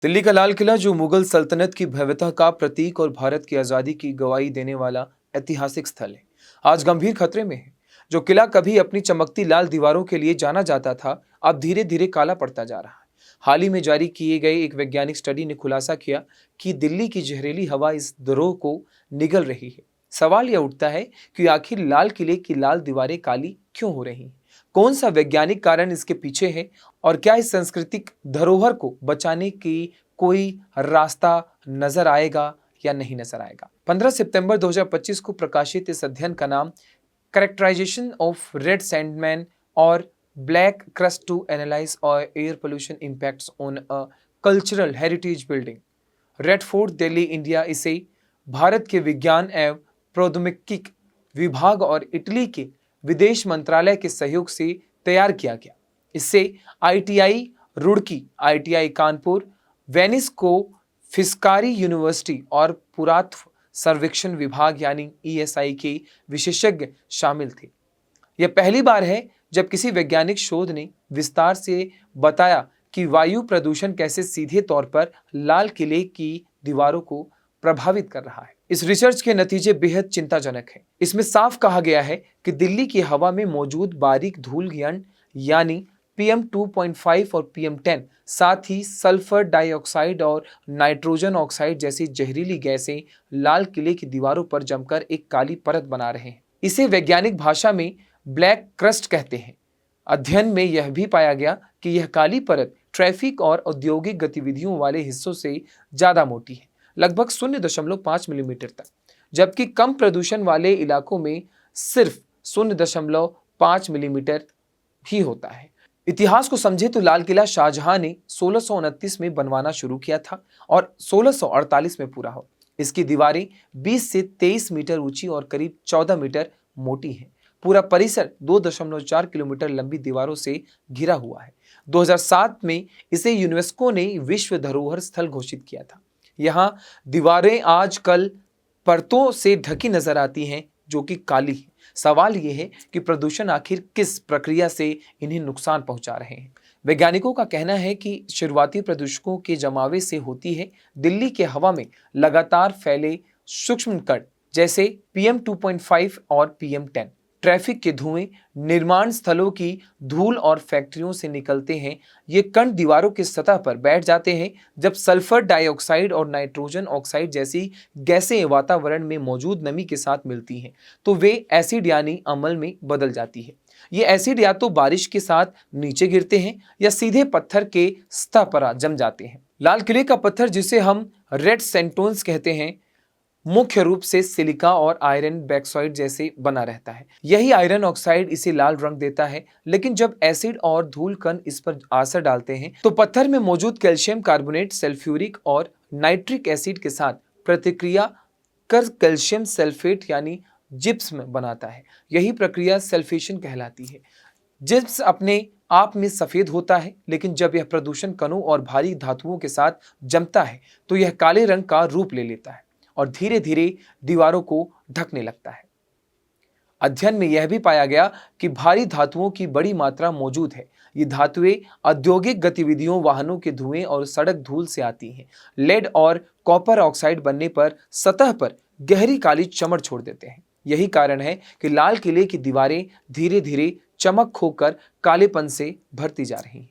दिल्ली का लाल किला, जो मुगल सल्तनत की भव्यता का प्रतीक और भारत की आजादी की गवाही देने वाला ऐतिहासिक स्थल है, आज गंभीर खतरे में है। जो किला कभी अपनी चमकती लाल दीवारों के लिए जाना जाता था, अब धीरे धीरे काला पड़ता जा रहा है। हाल ही में जारी किए गए एक वैज्ञानिक स्टडी ने खुलासा किया कि दिल्ली की जहरीली हवा इस धरोहर को निगल रही है। सवाल यह उठता है कि आखिर लाल किले की लाल दीवारें काली क्यों हो रही हैं? कौन सा वैज्ञानिक कारण इसके पीछे है? और क्या इस सांस्कृतिक धरोहर को बचाने की कोई रास्ता नजर आएगा या नहीं नजर आएगा? 15 सितंबर 2025 को प्रकाशित इस अध्ययन का नाम कैरेक्टराइजेशन ऑफ रेड सैंडमैन और ब्लैक क्रस्ट टू एनालाइज और air pollution impacts on a cultural heritage building, red fort, Delhi, India. इसे भारत के विज्ञान एवं प्रौद्योगिकी विभाग और इटली के विदेश मंत्रालय के सहयोग से तैयार किया गया। इससे ITI Roorkee, ITI Kanpur, Venice को फिस्कारी यूनिवर्सिटी और पुरातत्व सर्वेक्षण विभाग यानी ईएसआई के विशेषज्ञ शामिल थे। यह पहली बार है जब किसी वैज्ञानिक शोध ने विस्तार से बताया कि वायु प्रदूषण कैसे सीधे तौर पर लाल किले की दीवारों को प्रभावित कर रहा है। इस रिसर्च के नतीजे बेहद चिंताजनक हैं। इसमें साफ कहा गया है कि दिल्ली की हवा में मौजूद बारीक धूल कण यानी PM 2.5 और PM 10, साथ ही सल्फर डाइऑक्साइड और नाइट्रोजन ऑक्साइड जैसी जहरीली गैसें लाल किले की दीवारों पर जमकर एक काली परत बना रहे हैं। इसे वैज्ञानिक भाषा में ब्लैक क्रस्ट कहते हैं। अध्ययन में यह भी पाया गया कि यह काली परत ट्रैफिक और औद्योगिक गतिविधियों वाले हिस्सों से ज्यादा मोटी है, लगभग 0.5 मिलीमीटर तक, जबकि कम प्रदूषण वाले इलाकों में सिर्फ 0.5 मिलीमीटर ही होता है। इतिहास को समझे तो लाल किला शाहजहां ने 1629 में बनवाना शुरू किया था और 1648 में पूरा हो। इसकी दीवारें 20 से 23 मीटर ऊंची और करीब 14 मीटर मोटी हैं। पूरा परिसर 2.4 किलोमीटर लंबी दीवारों से घिरा हुआ है। 2007 में इसे यूनेस्को ने विश्व धरोहर स्थल घोषित किया था। यहाँ दीवारें आजकल परतों से ढकी नजर आती हैं जो कि काली है। सवाल यह है कि प्रदूषण आखिर किस प्रक्रिया से इन्हें नुकसान पहुंचा रहे हैं। वैज्ञानिकों का कहना है कि शुरुआती प्रदूषकों के जमावे से होती है। दिल्ली के हवा में लगातार फैले सूक्ष्म कण जैसे PM 2.5 और PM 10, ट्रैफिक के धुएं, निर्माण स्थलों की धूल और फैक्ट्रियों से निकलते हैं। ये कण दीवारों की सतह पर बैठ जाते हैं। जब सल्फर डाइऑक्साइड और नाइट्रोजन ऑक्साइड जैसी गैसें वातावरण में मौजूद नमी के साथ मिलती हैं तो वे एसिड यानी अम्ल में बदल जाती है। ये एसिड या तो बारिश के साथ नीचे गिरते हैं या सीधे पत्थर के सतह पर जम जाते हैं। लाल किले का पत्थर, जिसे हम रेड सैंडस्टोन कहते हैं, मुख्य रूप से सिलिका और आयरन बैक्साइड जैसे बना रहता है। यही आयरन ऑक्साइड इसे लाल रंग देता है। लेकिन जब एसिड और धूल कण इस पर असर डालते हैं तो पत्थर में मौजूद कैल्शियम कार्बोनेट सल्फ्यूरिक और नाइट्रिक एसिड के साथ प्रतिक्रिया कर कैल्शियम सल्फेट यानी जिप्सम बनाता है। यही प्रक्रिया सल्फेशन कहलाती है। जिप्स अपने आप में सफेद होता है, लेकिन जब यह प्रदूषण कणों और भारी धातुओं के साथ जमता है तो यह काले रंग का रूप ले लेता है और धीरे धीरे दीवारों को ढकने लगता है। अध्ययन में यह भी पाया गया कि भारी धातुओं की बड़ी मात्रा मौजूद है। ये धातुएं औद्योगिक गतिविधियों, वाहनों के धुएं और सड़क धूल से आती हैं। लेड और कॉपर ऑक्साइड बनने पर सतह पर गहरी काली चमड़ छोड़ देते हैं। यही कारण है कि लाल किले की दीवारें धीरे धीरे चमक खोकर कालेपन से भरती जा रही हैं।